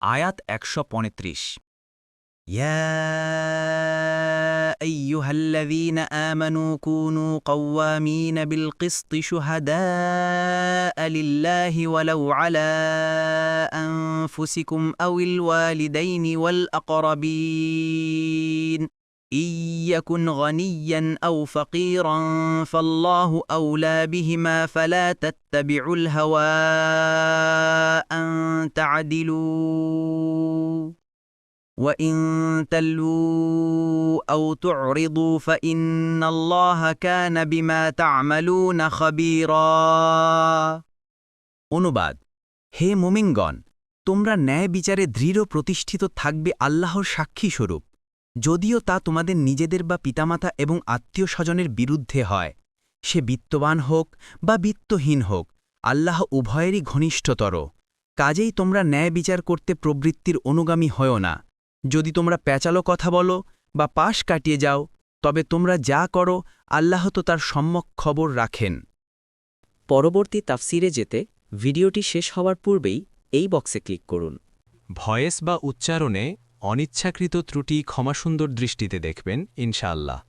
আয়াত ১৩৫ يا أيها الذين آمنوا كونوا قوامين بالقسط شهداء لله ولو على أنفسكم أو الوالدين والأقربين إن يكن غنيا أو فقيرا فالله أولى بهما فلا تتبعوا الهوى أن تعدلوا وإن تلووا أو تعرضوا فإن الله كان بما تعملون خبيرا অনুবাদ হে মুমিনগণ তোমরা ন্যায় বিচারে দৃঢ় প্রতিষ্ঠিত থাকবে আল্লাহর সাক্ষী স্বরূপ যদিও তা তোমাদের নিজেদের বা পিতামাতা এবং আত্মীয় স্বজনের বিরুদ্ধে হয় সে বিত্তবান হোক বা বিত্তহীন হোক আল্লাহ উভয়েরই ঘনিষ্ঠতর কাজেই তোমরা ন্যায় বিচার করতে প্রবৃত্তির অনুগামী হও না যদি তোমরা প্যাচালো কথা বলো বা পাশ কাটিয়ে যাও তবে তোমরা যা করো আল্লাহ তো তার সম্যক খবর রাখেন পরবর্তী তাফসিরে যেতে ভিডিওটি শেষ হওয়ার পূর্বেই এই বক্সে ক্লিক করুন। ভয়েস বা উচ্চারণে অনিচ্ছাকৃত ত্রুটি ক্ষমাসুন্দর দৃষ্টিতে দেখবেন ইনশাআল্লাহ।